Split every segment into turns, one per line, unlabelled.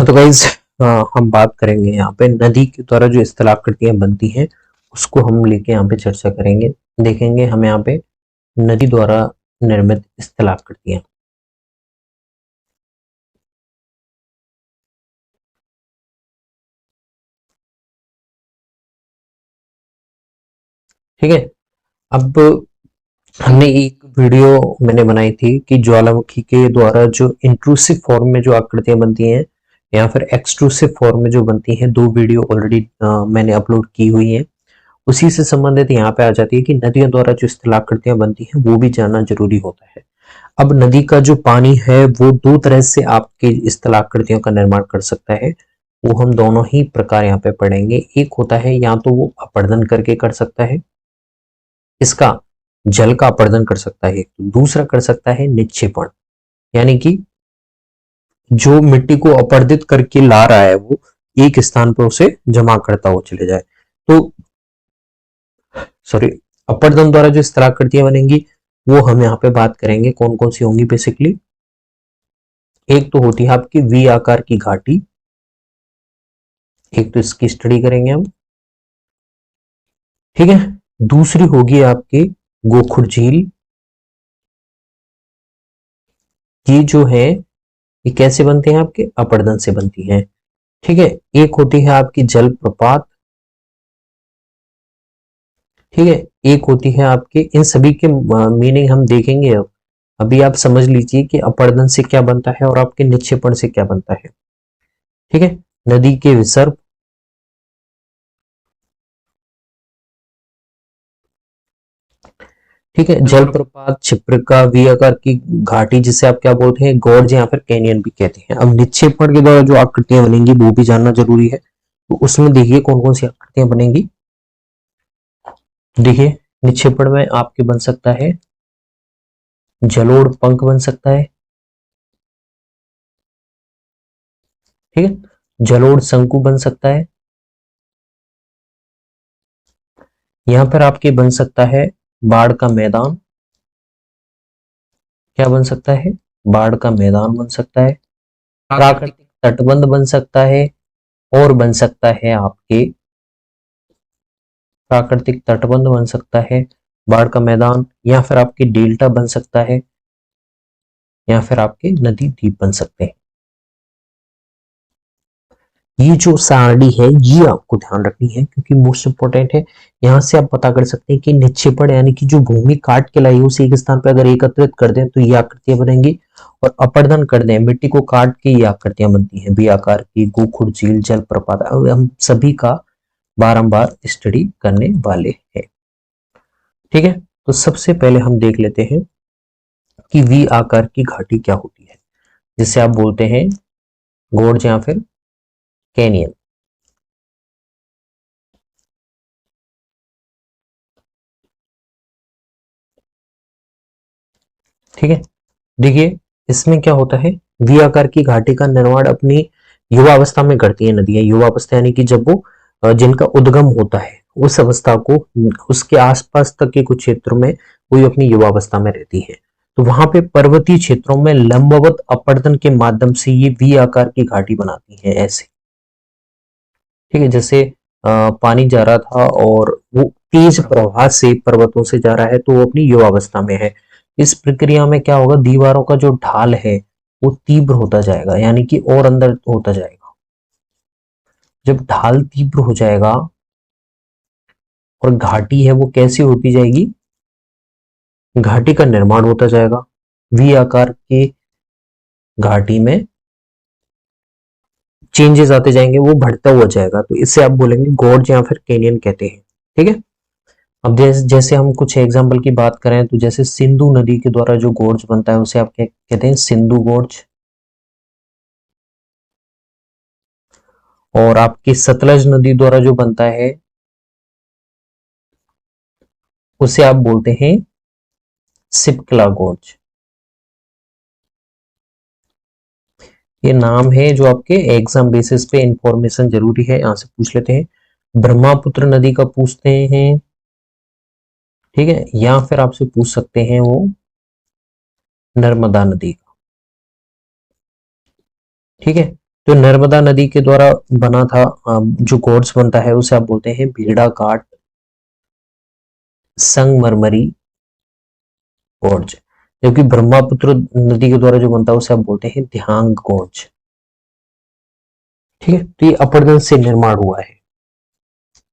हाँ तो गाइज, हम बात करेंगे यहाँ पे नदी के द्वारा जो स्थलाकृतियां बनती हैं उसको हम लेके यहाँ पे चर्चा करेंगे। देखेंगे हम यहाँ पे नदी द्वारा निर्मित स्थलाकृतियां। ठीक है। अब हमने एक वीडियो मैंने बनाई थी कि ज्वालामुखी के द्वारा जो इंट्रूसिव फॉर्म में जो आकृतियां बनती हैं या फिर एक्सट्रूसिव फॉर्म में जो बनती हैं, दो वीडियो ऑलरेडी मैंने अपलोड की हुई हैं। उसी से संबंधित यहाँ पे आ जाती है कि नदियों द्वारा जो स्थलाकृतियां बनती हैं वो भी जानना जरूरी होता है। अब नदी का जो पानी है वो दो तरह से आपके स्थलाकृतियों का निर्माण कर सकता है। वो हम दोनों ही प्रकार यहाँ पे पढ़ेंगे। एक होता है या तो वो अपरदन करके कर सकता है, इसका जल का अपरदन कर सकता है। दूसरा कर सकता है निक्षेपण, यानी कि जो मिट्टी को अपरदित करके ला रहा है वो एक स्थान पर उसे जमा करता हुआ चले जाए। तो सॉरी, अपरदन द्वारा जो स्थलाकृतियां बनेंगी वो हम यहाँ पे बात करेंगे कौन कौन सी होंगी बेसिकली। एक तो होती है आपकी वी आकार की घाटी, एक तो इसकी स्टडी करेंगे हम। ठीक है। दूसरी होगी आपकी गोखुर झील। ये जो है ये कैसे बनते हैं, आपके अपरदन से बनती है। ठीक है। एक होती है आपकी जलप्रपात। ठीक है। एक होती है आपके, इन सभी के मीनिंग हम देखेंगे। अब अभी आप समझ लीजिए कि अपरदन से क्या बनता है और आपके निक्षेपण से क्या बनता है। ठीक है। नदी के विसर्ग। ठीक है। जलप्रपात, क्षिप्रिका, वी आकार की घाटी जिसे आप क्या बोलते हैं, गॉर्ज या फिर कैनियन भी कहते हैं। अब निक्षेपण के द्वारा जो आकृतियां बनेंगी वो भी जानना जरूरी है। तो उसमें देखिए कौन कौन सी आकृतियां बनेंगी। देखिए, निक्षेपण में आपके बन सकता है जलोढ़ पंख बन सकता है। ठीक है। जलोढ़ शंकु बन सकता है। यहां पर आपके बन सकता है बाढ़ का मैदान। क्या बन सकता है, बाढ़ का मैदान बन सकता है। प्राकृतिक तटबंध बन सकता है। और बन सकता है आपके प्राकृतिक तटबंध बन सकता है, बाढ़ का मैदान, या फिर आपके डेल्टा बन सकता है, या फिर आपके नदी द्वीप बन सकते हैं। ये जो सारणी है ये आपको ध्यान रखनी है क्योंकि मोस्ट इंपोर्टेंट है। यहां से आप पता कर सकते हैं कि निक्षेपण यानी कि जो भूमि काट के लाई है उसे एक स्थान पर अगर एकत्रित कर दें तो ये आकृतियां बनेंगी, और अपरदन कर दें, मिट्टी को काट के ये आकृतियां बनती हैं, बी आकार की, गोखुर झील, जलप्रपात। हम सभी का बारंबार स्टडी करने वाले हैं। ठीक है। तो सबसे पहले हम देख लेते हैं कि वी आकार की घाटी क्या होती है, जिसे आप बोलते हैं गोर्ज या फिर कैनियन। ठीक है। देखिए, इसमें क्या होता है, वी आकार की घाटी का निर्माण अपनी युवावस्था में करती है नदियां। युवावस्था यानी कि जब वो जिनका उद्गम होता है उस अवस्था को, उसके आसपास तक के कुछ क्षेत्रों में वो अपनी युवावस्था में रहती है। तो वहां पे पर्वतीय क्षेत्रों में लंबवत अपरदन के माध्यम से ये वी आकार की घाटी बनाती है, ऐसे। ठीक है। जैसे पानी जा रहा था और वो तेज प्रवाह से पर्वतों से जा रहा है तो वो अपनी युवावस्था में है। इस प्रक्रिया में क्या होगा, दीवारों का जो ढाल है वो तीव्र होता जाएगा, यानी कि और अंदर होता जाएगा। जब ढाल तीव्र हो जाएगा और घाटी है वो कैसी होती जाएगी, घाटी का निर्माण होता जाएगा। वी आकार के घाटी में चेंजेस आते जाएंगे, वो बढ़ता हुआ जाएगा। तो इससे आप बोलेंगे गॉर्ज या फिर कैनियन कहते हैं। ठीक है। अब जैसे हम कुछ एग्जाम्पल की बात करें तो जैसे सिंधु नदी के द्वारा जो गोर्ज बनता है उसे आप क्या कहते हैं, सिंधु गोर्ज। और आपकी सतलज नदी द्वारा जो बनता है उसे आप बोलते हैं सिपकला गोर्ज। ये नाम है जो आपके एग्जाम बेसिस पे इंफॉर्मेशन जरूरी है, यहां से पूछ लेते हैं। ब्रह्मपुत्र नदी का पूछते हैं। ठीक है। या फिर आपसे पूछ सकते हैं वो नर्मदा नदी का। ठीक है। तो नर्मदा नदी के द्वारा बना था जो गोर्ज बनता है उसे आप बोलते हैं भेड़ाघाट संगमरमरी गोर्ज, जबकि ब्रह्मपुत्र नदी के द्वारा जो बनता है उसे आप बोलते हैं ध्यांग गोर्ज। ठीक है, तो ये अपरदन से निर्माण हुआ है।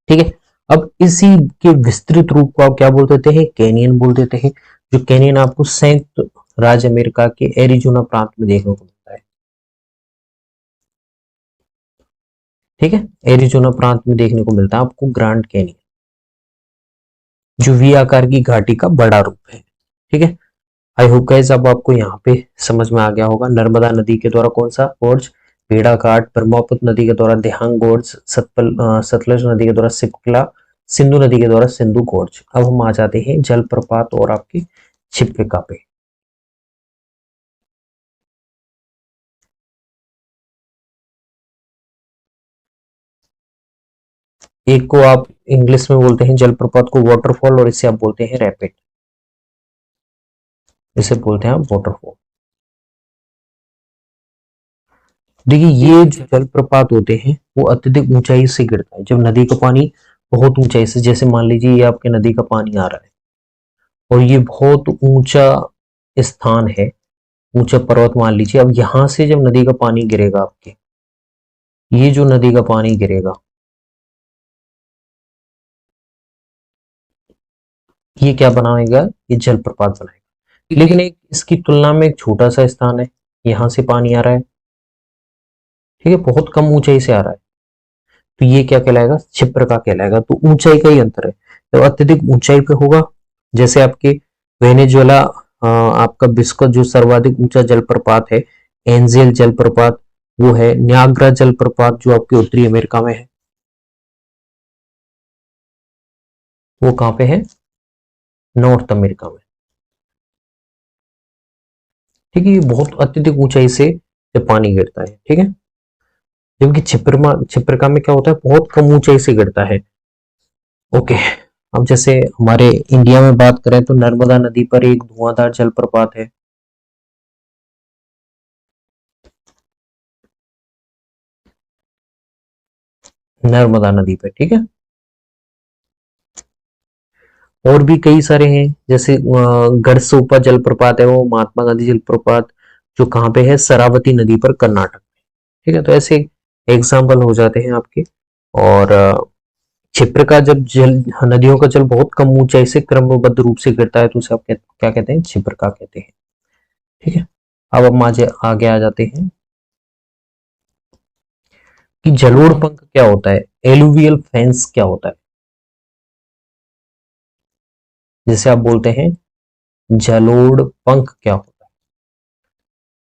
ठीक है, अब इसी के विस्तृत रूप को आप क्या बोल देते हैं, कैनियन बोल देते हैं। जो कैनियन आपको संयुक्त राज्य अमेरिका के एरिजोना प्रांत में देखने को मिलता है। ठीक है, एरिजोना प्रांत में देखने को मिलता है आपको ग्रैंड कैनियन, जो वी आकार की घाटी का बड़ा रूप है। ठीक है, आई होप गाइस अब आपको यहाँ पे समझ में आ गया होगा। नर्मदा नदी के द्वारा कौन सा गोर्ज, भेड़ाघाट, ब्रह्मपुत्र नदी के द्वारा देहांग गोर्ज, सतलज नदी के द्वारा सिपकला, सिंधु नदी के द्वारा सिंधु गोर्ज। अब हम आ जाते हैं जलप्रपात और आपकी क्षिप्रिका पे। एक को आप इंग्लिश में बोलते हैं जलप्रपात को वाटरफॉल, और इसे आप बोलते हैं रैपिड, इसे बोलते हैं आप वाटरफॉल। देखिए ये जो जलप्रपात होते हैं वो अत्यधिक ऊंचाई से गिरता है। जब नदी का पानी बहुत ऊंचाई से, जैसे मान लीजिए ये आपके नदी का पानी आ रहा है और ये बहुत ऊंचा स्थान है, ऊंचा पर्वत मान लीजिए। अब यहां से जब नदी का पानी गिरेगा आपके, ये जो नदी का पानी गिरेगा ये क्या बनाएगा, ये जलप्रपात बनाएगा। लेकिन एक इसकी तुलना में एक छोटा सा स्थान है, यहां से पानी आ रहा है, ठीक है, बहुत कम ऊंचाई से आ रहा है, तो ये क्या कहलाएगा, क्षिप्रका कहलाएगा। तो ऊंचाई का ही अंतर है। तो अत्यधिक ऊंचाई पे होगा, जैसे आपके वेनेजुएला आपका विश्व जो सर्वाधिक ऊंचा जलप्रपात है एंजेल जलप्रपात, वो है न्याग्रा जलप्रपात जो आपके उत्तरी अमेरिका में है। वो कहां पे है, नॉर्थ अमेरिका में। ठीक है, ये बहुत अत्यधिक ऊंचाई से जब पानी गिरता है, ठीक है, जबकि छिपरका में क्या होता है, बहुत कम ऊंचाई से गिरता है। ओके, अब जैसे हमारे इंडिया में बात करें तो नर्मदा नदी पर एक धुआंधार जलप्रपात है। नर्मदा नदी पे, ठीक है, और भी कई सारे हैं, जैसे गढ़सोपा जलप्रपात है, वो महात्मा गांधी जलप्रपात जो कहाँ पे है, शरावती नदी पर, कर्नाटक। ठीक है, तो ऐसे एग्जाम्पल हो जाते हैं आपके। और क्षिप्र का जब जल, नदियों का जल बहुत कम ऊंचाई से क्रमबद्ध रूप से गिरता है तो उसे आप क्या कहते हैं, क्षिप्रका कहते हैं। ठीक है, अब हम आगे आ जाते हैं कि जलोढ़ पंख क्या होता है, एलुवियल फेंस क्या होता है। जिसे आप बोलते हैं जलोढ़ पंख क्या होता है।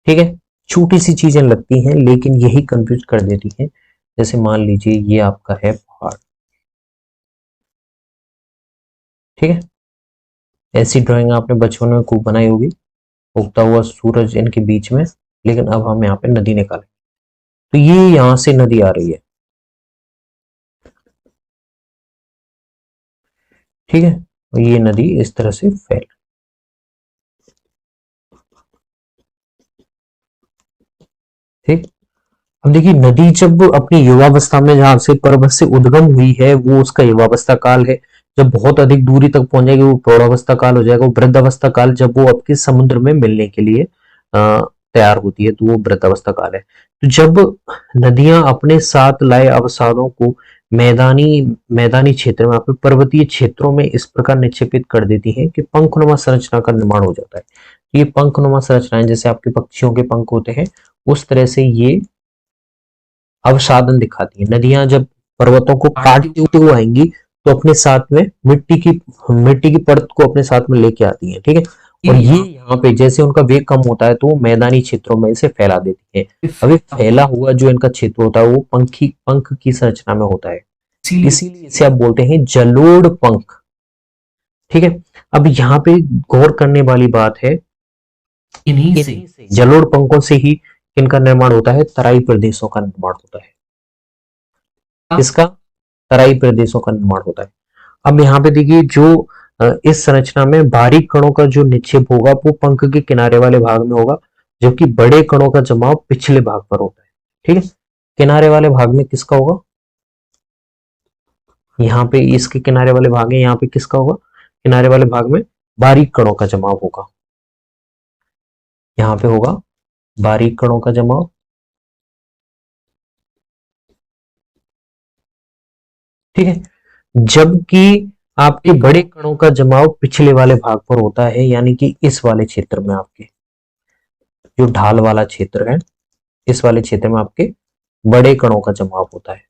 ठीक है, छोटी सी चीजें लगती हैं लेकिन यही कंफ्यूज कर देती हैं। जैसे मान लीजिए ये आपका है पहाड़, ठीक है, ऐसी ड्राइंग आपने बचपन में खूब बनाई होगी, उगता हुआ सूरज इनके बीच में। लेकिन अब हम यहाँ पे नदी निकालें तो ये यहां से नदी आ रही है, ठीक है, और ये नदी इस तरह से फैल, ठीक। अब देखिए नदी जब अपनी युवावस्था में, जहां से पर्वत से उद्गम हुई है, वो उसका युवावस्था काल है। जब बहुत अधिक दूरी तक पहुंच जाएगी वो प्रौढ़ावस्था काल हो जाएगा। वो वृद्धावस्था काल जब वो आपके समुद्र में मिलने के लिए तैयार होती है तो वो वृद्धावस्था काल है। तो जब नदियां अपने साथ लाए अवसादों को मैदानी मैदानी क्षेत्र में, अपने पर्वतीय क्षेत्रों में इस प्रकार निक्षेपित कर देती हैं कि पंखनुमा संरचना का निर्माण हो जाता है। तो ये पंखनुमा संरचनाएं, जैसे आपके पक्षियों के पंख होते हैं, उस तरह से ये अवसादन दिखाती है। नदियां जब पर्वतों को काटते हुए आएंगी तो अपने साथ में मिट्टी की परत को अपने साथ में लेके आती है, ठीक है। और ये यहाँ पे जैसे उनका वेग कम होता है तो वो मैदानी क्षेत्रों में इसे फैला देती है। अभी फैला हुआ जो इनका क्षेत्र होता है वो पंख की संरचना में होता है, इसीलिए इसे आप बोलते हैं जलोढ़ पंख। ठीक है, अब यहाँ पे गौर करने वाली बात है, इन्हीं से जलोढ़ पंखों से ही इनका निर्माण होता है, तराई प्रदेशों का निर्माण होता है। इसका तराई प्रदेशों का निर्माण होता है। अब यहाँ पे देखिए जो इस संरचना में बारीक कणों का जो निक्षेप होगा वो पंख के किनारे वाले भाग में होगा, जबकि बड़े कणों का जमाव पिछले भाग पर होता है। ठीक है, किनारे वाले भाग में किसका होगा, यहाँ पे इसके किनारे वाले भाग है, यहाँ पे किसका होगा, किनारे वाले भाग में बारीक कणों का जमाव होगा, यहाँ पे होगा बारीक कणों का जमाव। ठीक है, जबकि आपके बड़े कणों का जमाव पिछले वाले भाग पर होता है, यानी कि इस वाले क्षेत्र में, आपके जो ढाल वाला क्षेत्र है, इस वाले क्षेत्र में आपके बड़े कणों का जमाव होता है।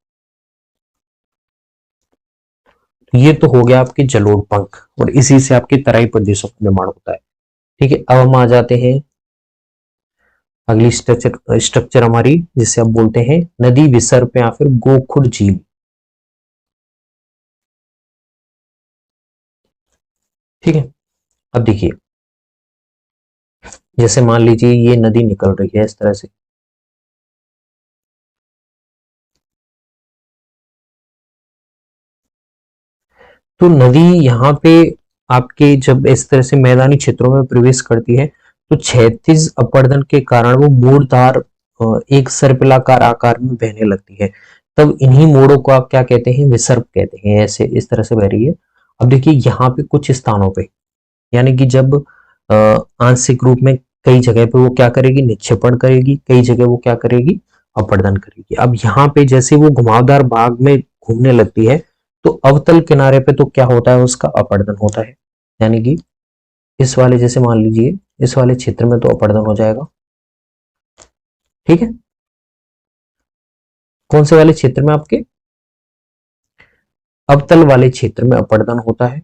ये तो हो गया आपके जलोढ़ पंख, और इसी से आपके तराई प्रदेशों का निर्माण होता है। ठीक है, अब हम आ जाते हैं अगली स्ट्रक्चर हमारी, जिसे आप बोलते हैं नदी विसर्प या फिर गोखुर झील। ठीक है, अब देखिए, जैसे मान लीजिए ये नदी निकल रही है इस तरह से, तो नदी यहाँ पे आपके जब इस तरह से मैदानी क्षेत्रों में प्रवेश करती है, तो क्षैतिज अपरदन के कारण वो मोड़दार एक सर्पिलाकार आकार में बहने लगती है। तब इन्हीं मोड़ों को आप क्या कहते हैं, विसर्प कहते हैं। ऐसे इस तरह से बह रही है। अब देखिए यहाँ पे कुछ स्थानों पे, यानी कि जब आंशिक रूप में कई जगह पे वो क्या करेगी, निक्षेपण करेगी, कई जगह वो क्या करेगी, अपरदन करेगी। अब यहाँ पे जैसे वो घुमावदार भाग में घूमने लगती है, तो अवतल किनारे पे तो क्या होता है, उसका अपरदन होता है। यानी कि इस वाले, जैसे मान लीजिए इस वाले क्षेत्र में तो अपरदन हो जाएगा। ठीक है, कौन से वाले क्षेत्र में, आपके अवतल वाले क्षेत्र में अपरदन होता है।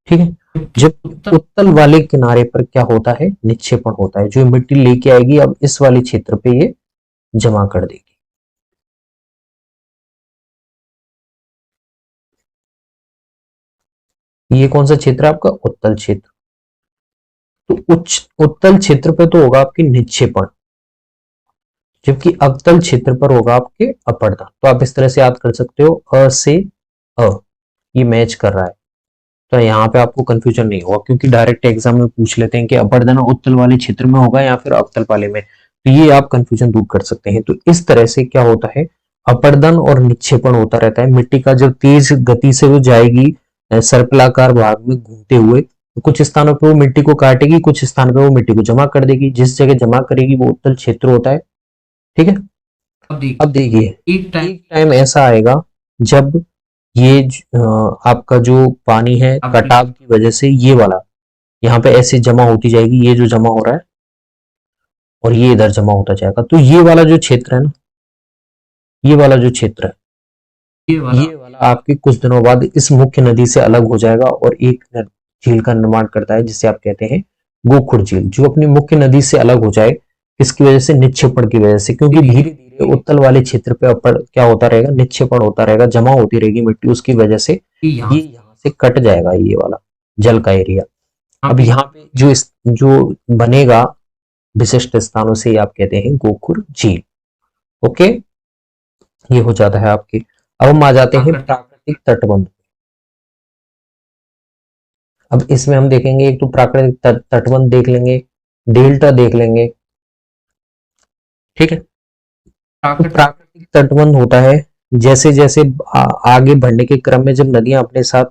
ठीक है, जब उत्तल वाले किनारे पर क्या होता है, निक्षेपण होता है। जो मिट्टी लेके आएगी अब इस वाले क्षेत्र पे ये जमा कर देगी। ये कौन सा क्षेत्र है आपका, उत्तल क्षेत्र। तो उच्च उत्तल क्षेत्र पे तो होगा आपकी निक्षेपण, जबकि अवतल क्षेत्र पर होगा आपके अपरदन। तो आप इस तरह से याद कर सकते हो, अ से अ, ये मैच कर रहा है, तो यहाँ पे आपको कंफ्यूजन नहीं होगा, क्योंकि डायरेक्ट एग्जाम में पूछ लेते हैं कि अपरदन उत्तल वाले क्षेत्र में होगा या फिर अवतल वाले में, तो ये आप कंफ्यूजन दूर कर सकते हैं। तो इस तरह से क्या होता है, अपरदन और निक्षेपण होता रहता है। मिट्टी का जब तेज गति से वो जाएगी सर्पिलाकार भाग में घूमते हुए, तो कुछ स्थानों पर वो मिट्टी को काटेगी, कुछ स्थान पर वो मिट्टी को जमा कर देगी। जिस जगह जमा करेगी वो उत्तल क्षेत्र होता है। ठीक है, अब देखिए एक टाइम ऐसा आएगा जब ये आपका जो पानी है कटाव की वजह से ये वाला यहाँ पे ऐसे जमा होती जाएगी, ये जो जमा हो रहा है और ये इधर जमा होता जाएगा। तो ये वाला जो क्षेत्र है ना, ये वाला जो क्षेत्र है, ये वाला आपके कुछ दिनों बाद इस मुख्य नदी से अलग हो जाएगा और एक झील का निर्माण करता है, जिसे आप कहते हैं गोखुर झील। जो अपनी मुख्य नदी से अलग हो जाए, किसकी वजह से, निक्षेपण की वजह से, क्योंकि धीरे धीरे उत्तल वाले क्षेत्र पे अपर क्या होता रहेगा, निक्षेपण होता रहेगा, जमा होती रहेगी मिट्टी, उसकी वजह से ये यहाँ से कट जाएगा ये वाला जल का एरिया। अब यहाँ पे जो बनेगा विशिष्ट स्थानों से आप कहते हैं गोखुर झील। ओके, ये हो जाता है आपके। अब हम आ जाते हैं प्राकृतिक तटबंध। अब इसमें हम देखेंगे, एक तो प्राकृतिक तटबंध देख लेंगे, डेल्टा देख लेंगे। ठीक है, तो प्राकृतिक तटबंध होता है जैसे जैसे आगे बढ़ने के क्रम में जब नदियां अपने साथ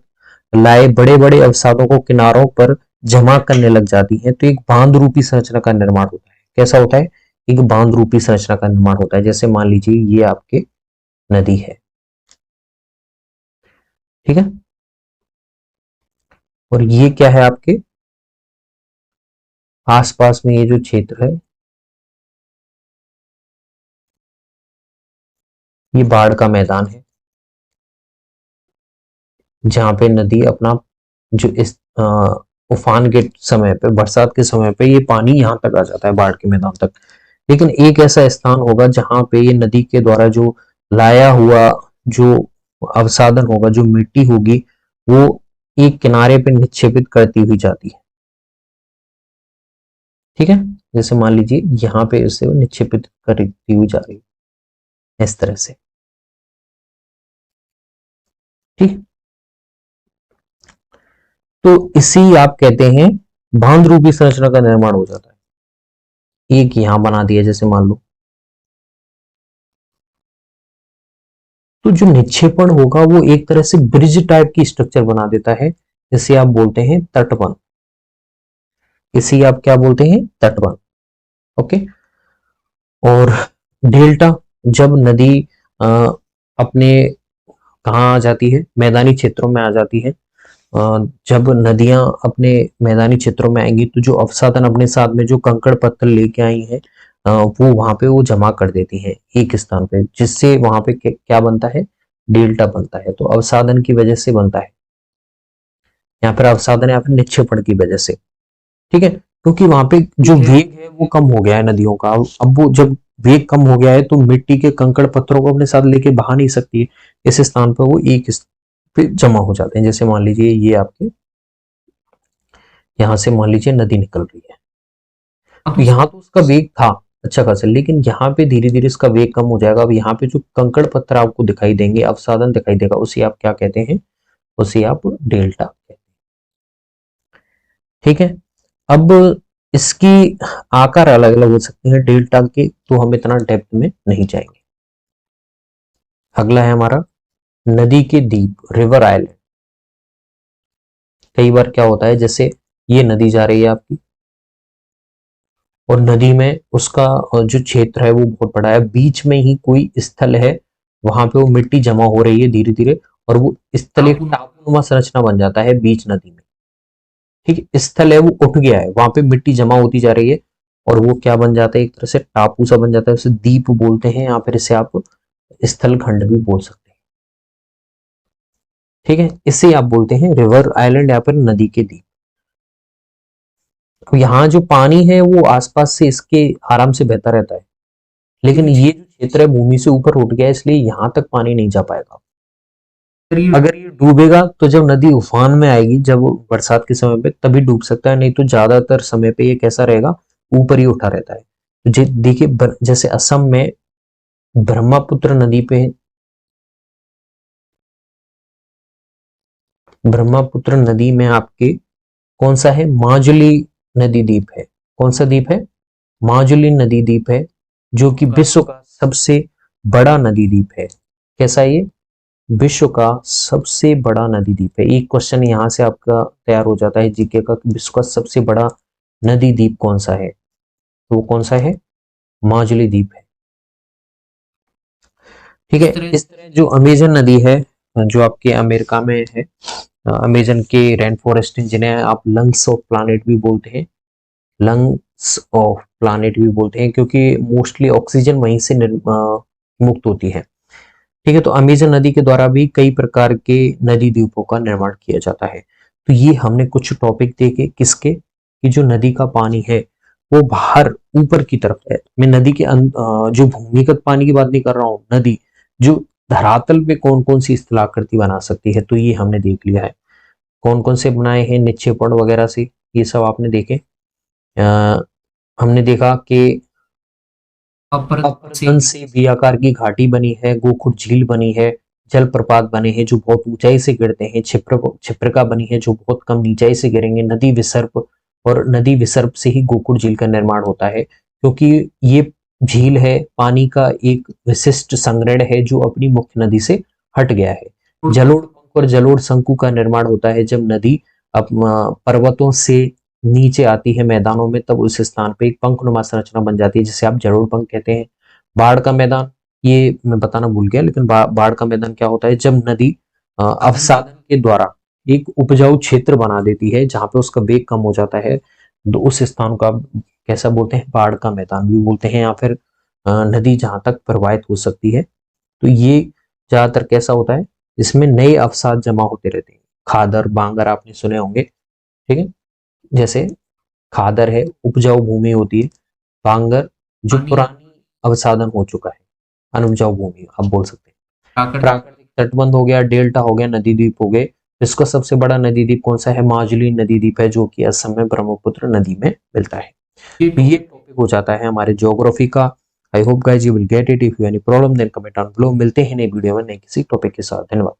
लाए बड़े बड़े अवसादों को किनारों पर जमा करने लग जाती हैं, तो एक बांध रूपी संरचना का निर्माण होता है। कैसा होता है, एक बांध रूपी संरचना का निर्माण होता है। जैसे मान लीजिए ये आपके नदी है, ठीक है, और ये क्या है आपके आसपास में ये जो क्षेत्र है, ये बाढ़ का मैदान है, जहां पे नदी अपना जो इस उफान के समय पे, बरसात के समय पे ये पानी यहां तक आ जाता है, बाढ़ के मैदान तक। लेकिन एक ऐसा स्थान होगा जहां पे ये नदी के द्वारा जो लाया हुआ जो अवसादन होगा, जो मिट्टी होगी, वो एक किनारे पे निक्षेपित करती हुई जाती है। ठीक है, जैसे मान लीजिए यहाँ पे इसे वो निक्षेपित करती हुई जा रही है इस तरह से। ठीक, तो इसी आप कहते हैं बांध रूपी संरचना का निर्माण हो जाता है। एक यहां बना दिया, जैसे मान लो तो जो निक्षेपण होगा वो एक तरह से ब्रिज टाइप की स्ट्रक्चर बना देता है, जिसे आप बोलते हैं तटबंध। इसे आप क्या बोलते हैं? तटबंध। ओके। और डेल्टा, जब नदी अपने कहाँ आ जाती है? मैदानी क्षेत्रों में आ जाती है। जब नदियां अपने मैदानी क्षेत्रों में आएंगी तो जो अवसादन अपने साथ में जो कंकड़ पत्थर लेके आई हैं वो वहां पे वो जमा कर देती हैं एक स्थान पे, जिससे वहां पे क्या बनता है? डेल्टा बनता है। तो अवसादन की वजह से बनता है, यहाँ पर अवसादन या फिर निक्षेपण की वजह से। ठीक है, क्योंकि वहां पे जो वेग है वो कम हो गया है नदियों का। अब वो जब वेग कम हो गया है तो मिट्टी के कंकड़ पत्थरों को अपने साथ लेके बहा नहीं सकती है, इस स्थान पर वो एक पे जमा हो जाते हैं। जैसे मान लीजिए ये आपके यहाँ से मान लीजिए नदी निकल रही है, तो यहाँ तो उसका वेग था अच्छा खासा, लेकिन यहाँ पे धीरे धीरे इसका वेग कम हो जाएगा। अब यहाँ पे जो कंकड़ पत्थर आपको दिखाई देंगे, अवसादन दिखाई देगा, उसे आप क्या कहते हैं? उसे आप डेल्टा कहते हैं। ठीक है, अब इसकी आकार अलग अलग हो सकते हैं डेल्टा के, तो हम इतना डेप्थ में नहीं जाएंगे। अगला है हमारा नदी के द्वीप, रिवर आइलैंड। कई बार क्या होता है, जैसे ये नदी जा रही है आपकी, और नदी में उसका जो क्षेत्र है वो बहुत बड़ा है, बीच में ही कोई स्थल है, वहां पे वो मिट्टी जमा हो रही है धीरे धीरे, और वो स्थल एक टापूनुमा संरचना बन जाता है बीच नदी में। ठीक है, स्थल है वो उठ गया है, वहां पे मिट्टी जमा होती जा रही है, और वो क्या बन जाता है? एक तरह से टापू सा बन जाता है, उसे द्वीप बोलते हैं, या फिर इसे आप स्थल खंड भी बोल सकते हैं। ठीक है, इसे आप बोलते हैं रिवर आइलैंड या फिर नदी के द्वीप। तो यहाँ जो पानी है वो आसपास से इसके आराम से बहता रहता है, लेकिन ये जो क्षेत्र है भूमि से ऊपर उठ गया है, इसलिए यहां तक पानी नहीं जा पाएगा। अगर ये डूबेगा तो जब नदी उफान में आएगी, जब बरसात के समय पे, तभी डूब सकता है, नहीं तो ज्यादातर समय पे ये कैसा रहेगा? ऊपर ही उठा रहता है। तो देखिए जैसे असम में ब्रह्मपुत्र नदी पे, ब्रह्मपुत्र नदी में आपके कौन सा है? माजुली नदी द्वीप है। कौन सा द्वीप है? माजुली नदी द्वीप है, जो कि विश्व का सबसे बड़ा नदी द्वीप है। कैसा है ये? विश्व का सबसे बड़ा नदी द्वीप है। एक क्वेश्चन यहां से आपका तैयार हो जाता है जीके का, कि विश्व का सबसे बड़ा नदी द्वीप कौन सा है? तो वो कौन सा है? माजुली द्वीप है। ठीक है, इस तरह जो अमेजन नदी है, जो आपके अमेरिका में है, अमेजन के रेन फॉरेस्ट, जिन्हें आप लंग्स ऑफ प्लानिट भी बोलते हैं, लंग्स ऑफ प्लानिट भी बोलते हैं, क्योंकि मोस्टली ऑक्सीजन वहीं से मुक्त होती है। ठीक है, तो अमेजन नदी के द्वारा भी कई प्रकार के नदी द्वीपों का निर्माण किया जाता है। तो ये हमने कुछ टॉपिक देखे किसके, कि जो नदी का पानी है वो बाहर ऊपर की तरफ है। मैं नदी के जो भूमिगत पानी की बात नहीं कर रहा हूँ, नदी जो धरातल पे कौन कौन सी स्थलाकृति बना सकती है, तो ये हमने देख लिया है। कौन कौन से बनाए हैं? निक्षेपण वगैरह से, ये सब आपने देखे। हमने देखा कि अपरदन से वी आकार की घाटी बनी है, गोखुर झील बनी है, जलप्रपात बने हैं जो बहुत ऊंचाई से गिरते हैं, छिप्रका बनी है जो बहुत कम नीचाई से गिरेंगे, नदी विसर्प, और नदी विसर्प से ही गोकुड़ झील का निर्माण होता है, क्योंकि ये झील है पानी का एक विशिष्ट संग्रहण है जो अपनी मुख्य नदी से हट गया है। जलोढ़ पंख और जलोढ़ शंकु का निर्माण होता है जब नदी पर्वतों से नीचे आती है मैदानों में, तब उस स्थान पे एक पंखनुमा संरचना बन जाती है, जिसे आप जलोढ़ पंख कहते हैं। बाढ़ का मैदान, ये मैं बताना भूल गया, लेकिन बाढ़ का मैदान क्या होता है? जब नदी अवसादन के द्वारा एक उपजाऊ क्षेत्र बना देती है, जहां पे उसका वेग कम हो जाता है, तो उस स्थान को आप कैसा बोलते हैं? बाढ़ का मैदान भी बोलते हैं, या फिर नदी जहां तक प्रवाहित हो सकती है। तो ये ज्यादातर कैसा होता है? इसमें नए अवसाद जमा होते रहते हैं। खादर, बांगर आपने सुने होंगे। ठीक है, जैसे खादर है उपजाऊ भूमि होती है, बांगर जो पुरानी अवसादन हो चुका है, अनुपजाऊ भूमि आप बोल सकते हैं। प्राकृतिक तटबंध हो गया, डेल्टा हो गया, नदी द्वीप हो गए। इसका सबसे बड़ा नदी द्वीप कौन सा है? माजुली नदी द्वीप है, जो कि असम में ब्रह्मपुत्र नदी में मिलता है। ये टॉपिक हो जाता है हमारे ज्योग्राफी का। I hope guys you will get it. If you any problem then comment down below. मिलते हैं नई वीडियो में नए किसी टॉपिक के साथ। धन्यवाद।